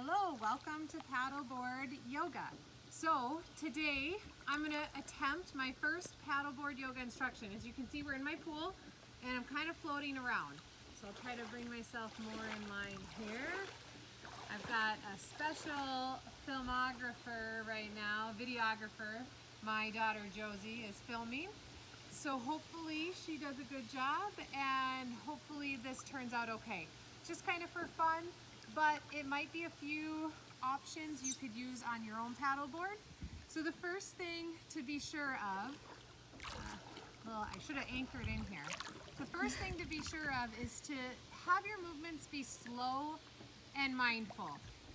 Hello, welcome to Paddleboard Yoga. So today I'm going to attempt my first paddleboard yoga instruction. As you can see, we're in my pool and I'm kind of floating around. So I'll try to bring myself more in line here. I've got a special filmographer right now, videographer. My daughter Josie is filming. So hopefully she does a good job and hopefully this turns out okay. Just kind of for fun, but it might be a few options you could use on your own paddleboard. So the first thing to be sure of, well, I should have anchored in here. The first thing to be sure of is to have your movements be slow and mindful.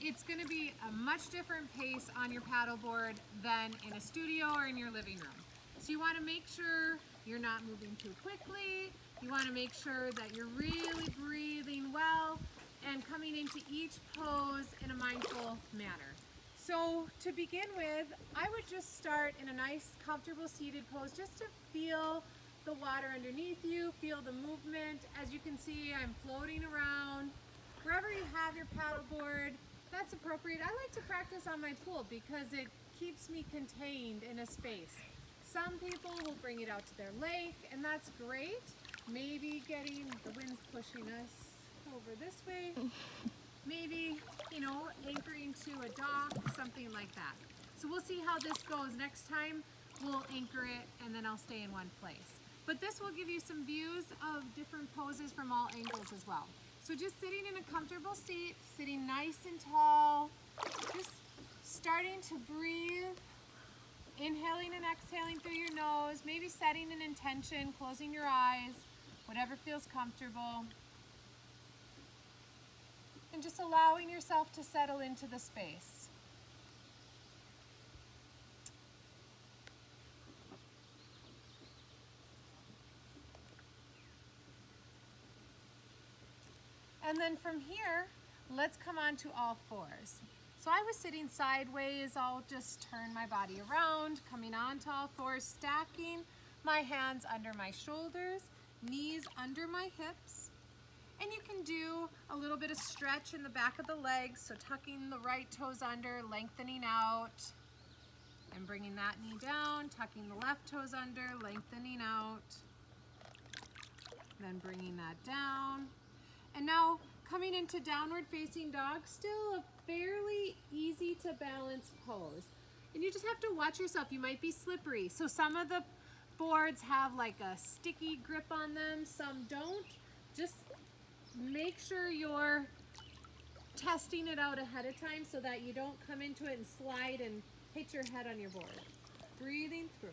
It's going to be a much different pace on your paddleboard than in a studio or in your living room. So you want to make sure you're not moving too quickly. You want to make sure that you're really breathing well and coming into each pose in a mindful manner. So to begin with, I would just start in a nice comfortable seated pose just to feel the water underneath you, feel the movement. As you can see, I'm floating around. Wherever you have your paddleboard, that's appropriate. I like to practice on my pool because it keeps me contained in a space. Some people will bring it out to their lake, and that's great. Maybe the wind's pushing us over this way. Maybe, anchoring to a dock, something like that. So we'll see how this goes. Next time, we'll anchor it, and then I'll stay in one place. But this will give you some views of different poses from all angles as well. So just sitting in a comfortable seat, sitting nice and tall, just starting to breathe. Inhaling and exhaling through your nose, maybe setting an intention, closing your eyes, whatever feels comfortable. And just allowing yourself to settle into the space. And then from here, let's come on to all fours. So I was sitting sideways, I'll just turn my body around, coming onto all fours, stacking my hands under my shoulders, knees under my hips. And you can do a little bit of stretch in the back of the legs, so tucking the right toes under, lengthening out, and bringing that knee down, tucking the left toes under, lengthening out, then bringing that down. And now coming into downward facing dog, still a fairly easy to balance pose. And you just have to watch yourself. You might be slippery. So some of the boards have like a sticky grip on them, some don't. Just make sure you're testing it out ahead of time so that you don't come into it and slide and hit your head on your board. Breathing through.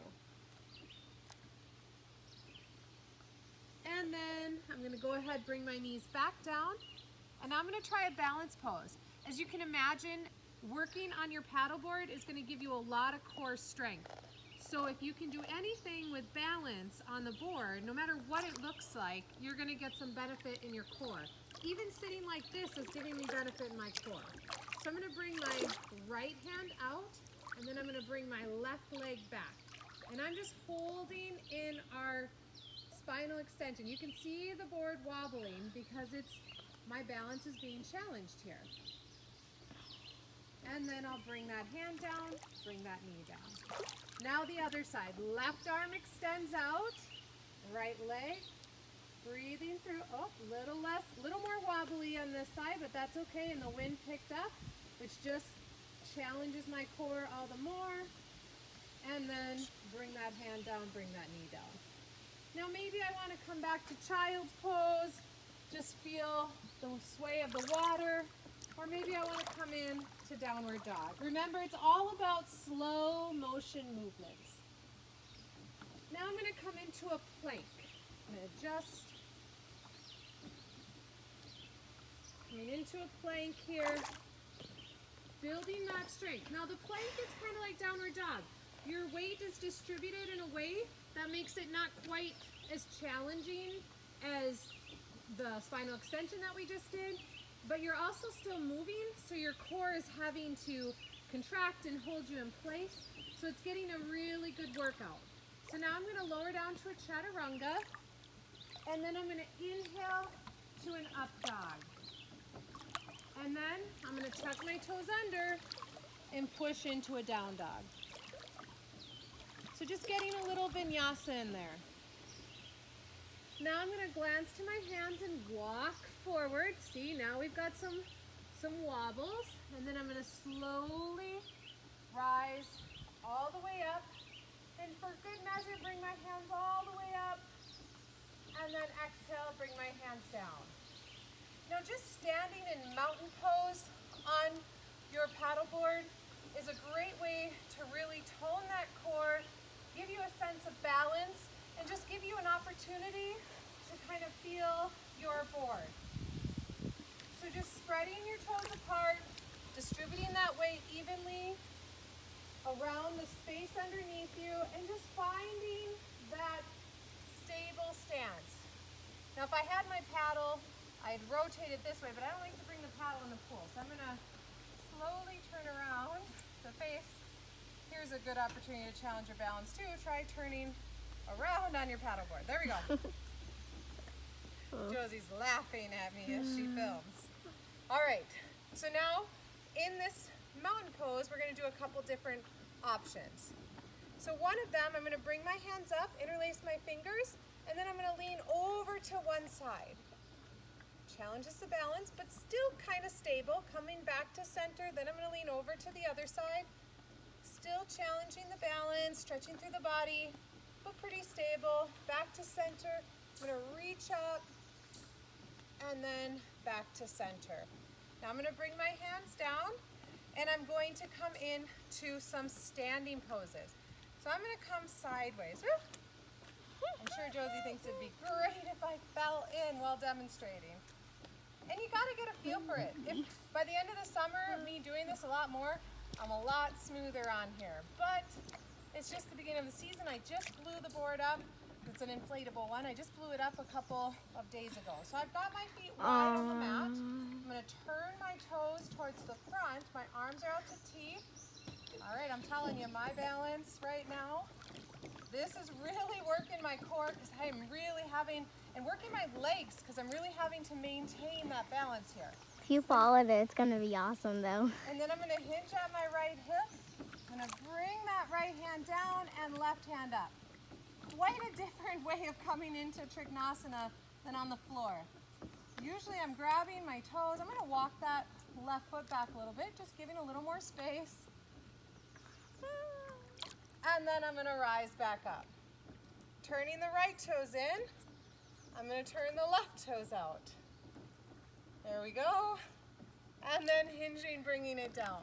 And then I'm going to go ahead, bring my knees back down, and I'm going to try a balance pose. As you can imagine, working on your paddleboard is going to give you a lot of core strength. So if you can do anything with balance on the board, no matter what it looks like, you're going to get some benefit in your core. Even sitting like this is giving me benefit in my core. So I'm going to bring my right hand out, and then I'm going to bring my left leg back. And I'm just holding in our spinal extension. You can see the board wobbling because my balance is being challenged here. And then I'll bring that hand down, bring that knee down. Now the other side. Left arm extends out, right leg, breathing through. Oh, little more wobbly on this side, but that's okay. And the wind picked up, which just challenges my core all the more. And then bring that hand down, bring that knee down. Now maybe I want to come back to child's pose, just feel the sway of the water, or maybe I want to come in to downward dog. Remember, it's all about slow motion movements. Now I'm going to come into a plank. I'm going to just coming into a plank here, building that strength. Now the plank is kind of like downward dog. Your weight is distributed in a way that makes it not quite as challenging as the spinal extension that we just did, but you're also still moving, so your core is having to contract and hold you in place, so it's getting a really good workout. So now I'm going to lower down to a chaturanga, and then I'm going to inhale to an up dog. And then I'm gonna tuck my toes under and push into a down dog. So just getting a little vinyasa in there. Now I'm gonna glance to my hands and walk forward. See, now we've got some wobbles. And then I'm gonna slowly rise all the way up. And for good measure, bring my hands all the way up. And then exhale, bring my hands down. Now just standing in mountain pose on your paddleboard is a great way to really tone that core, give you a sense of balance, and just give you an opportunity to kind of feel your board. So just spreading your toes apart, distributing that weight evenly around the space underneath you, and just finding that stable stance. Now if I had my paddle, I'd rotate it this way, but I don't like to bring the paddle in the pool. So I'm gonna slowly turn around the face. Here's a good opportunity to challenge your balance too. Try turning around on your paddleboard. There we go. Josie's laughing at me as she films. All right, so now in this mountain pose, we're gonna do a couple different options. So one of them, I'm gonna bring my hands up, interlace my fingers, and then I'm gonna lean over to one side. Challenges the balance, but still kind of stable. Coming back to center, then I'm gonna lean over to the other side. Still challenging the balance, stretching through the body, but pretty stable. Back to center, I'm gonna reach up, and then back to center. Now I'm gonna bring my hands down, and I'm going to come in to some standing poses. So I'm gonna come sideways. I'm sure Josie thinks it'd be great if I fell in while demonstrating. And you gotta get a feel for it. If by the end of the summer, me doing this a lot more, I'm a lot smoother on here. But it's just the beginning of the season. I just blew the board up. It's an inflatable one. I just blew it up a couple of days ago. So I've got my feet wide on the mat. I'm gonna turn my toes towards the front. My arms are out to T. All right, I'm telling you, my balance right now, this is really working my core because I'm really having, and working my legs because I'm really having to maintain that balance here. If you follow it, it's gonna be awesome though. And then I'm gonna hinge at my right hip. I'm gonna bring that right hand down and left hand up. Quite a different way of coming into Trikonasana than on the floor. Usually I'm grabbing my toes. I'm gonna walk that left foot back a little bit, just giving a little more space. And then I'm gonna rise back up. Turning the right toes in, I'm gonna turn the left toes out. There we go. And then hinging, bringing it down.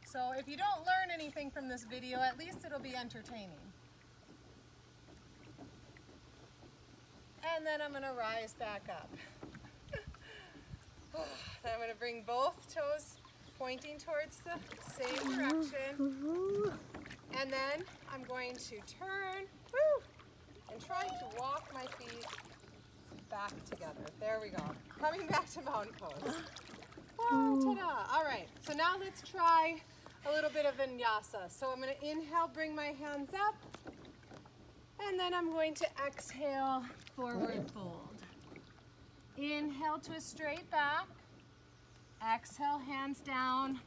So if you don't learn anything from this video, at least it'll be entertaining. And then I'm gonna rise back up. Then I'm gonna bring both toes pointing towards the same direction. And then I'm going to turn, and trying to walk my feet back together. There we go. Coming back to mountain pose. Whoa, ta-da. All right, so now let's try a little bit of vinyasa. So I'm gonna inhale, bring my hands up, and then I'm going to exhale, forward fold. Inhale to a straight back. Exhale, hands down.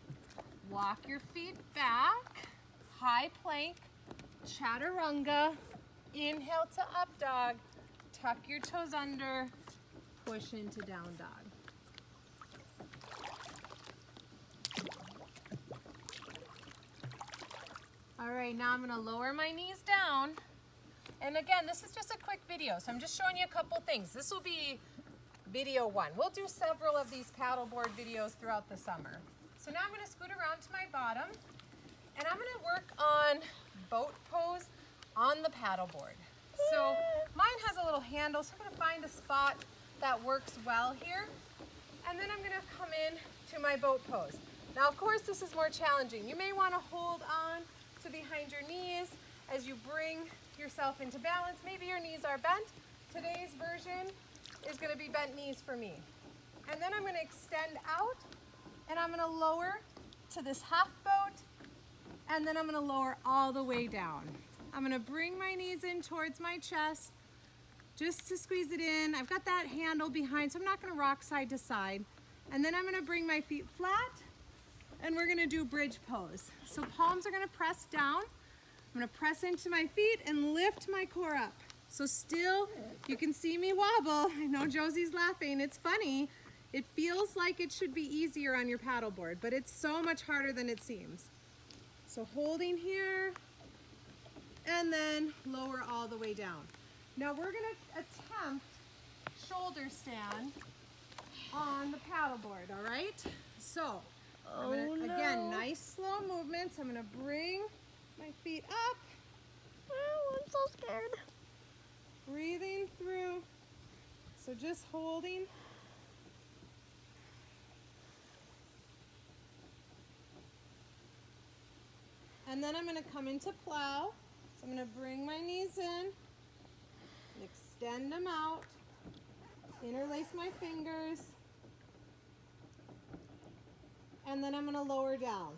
Walk your feet back. High plank, chaturanga. Inhale to up dog. Tuck your toes under. Push into down dog. All right, now I'm gonna lower my knees down. And again, this is just a quick video, so I'm just showing you a couple things. This will be video one. We'll do several of these paddleboard videos throughout the summer. So now I'm gonna scoot around to my bottom, and I'm gonna work on boat pose on the paddleboard. So mine has a little handle, so I'm gonna find a spot that works well here. And then I'm gonna come in to my boat pose. Now, of course, this is more challenging. You may wanna hold on to behind your knees as you bring yourself into balance. Maybe your knees are bent. Today's version is gonna be bent knees for me. And then I'm gonna extend out, and I'm gonna lower to this half boat, and then I'm gonna lower all the way down. I'm gonna bring my knees in towards my chest, just to squeeze it in. I've got that handle behind, so I'm not gonna rock side to side. And then I'm gonna bring my feet flat and we're gonna do bridge pose. So palms are gonna press down. I'm gonna press into my feet and lift my core up. So still, you can see me wobble. I know Josie's laughing, it's funny. It feels like it should be easier on your paddleboard, but it's so much harder than it seems. So holding here, and then lower all the way down. Now we're gonna attempt shoulder stand on the paddleboard, all right? So, again, nice slow movements. I'm gonna bring my feet up. Oh, I'm so scared. Breathing through. So just holding. And then I'm gonna come into plow. So I'm gonna bring my knees in, extend them out, interlace my fingers, and then I'm gonna lower down.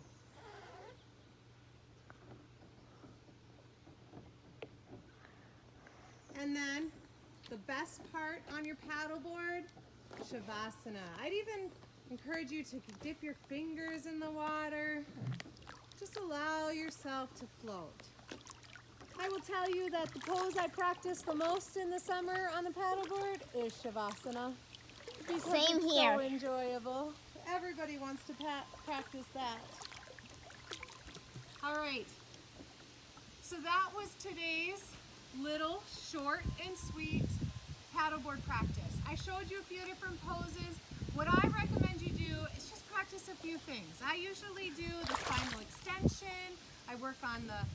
And then the best part on your paddleboard, Shavasana. I'd even encourage you to dip your fingers in the water. Just allow yourself to float. I will tell you that the pose I practice the most in the summer on the paddleboard is Shavasana. Because Same it's here. so enjoyable. Everybody wants to practice that. All right. So that was today's little short and sweet paddleboard practice. I showed you a few different poses. What I recommend you do is just practice a few things. I usually do the spinal extension. I work on the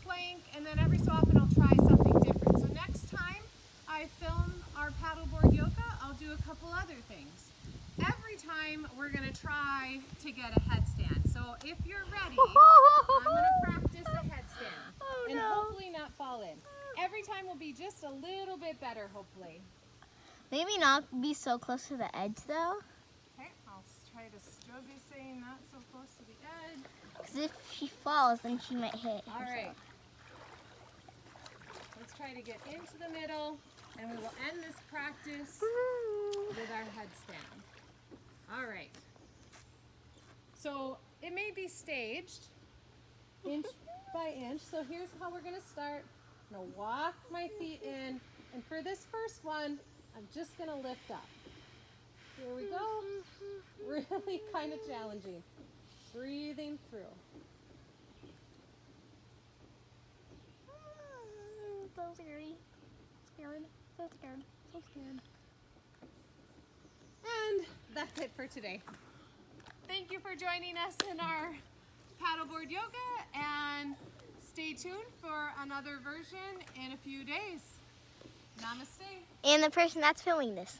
plank, and then every so often I'll try something different. So next time I film our paddleboard yoga, I'll do a couple other things. Every time we're gonna try to get a headstand. So if you're ready, I'm gonna practice a headstand. Oh, And no. hopefully not fall in. Every time will be just a little bit better, hopefully. Maybe not be so close to the edge though. Okay, I'll try to, Josie's saying not so close to the edge. Because if she falls, then she might hit All right. herself. Let's try to get into the middle, and we will end this practice with our headstand. All right. So it may be staged inch by inch. So here's how we're gonna start. I'm gonna walk my feet in, and for this first one, I'm just gonna lift up. Here we go. Really kind of challenging. Breathing through. So scary. Scared. So scared. So scared. And that's it for today. Thank you for joining us in our paddleboard yoga, and stay tuned for another version in a few days. Namaste. And the person that's filming this.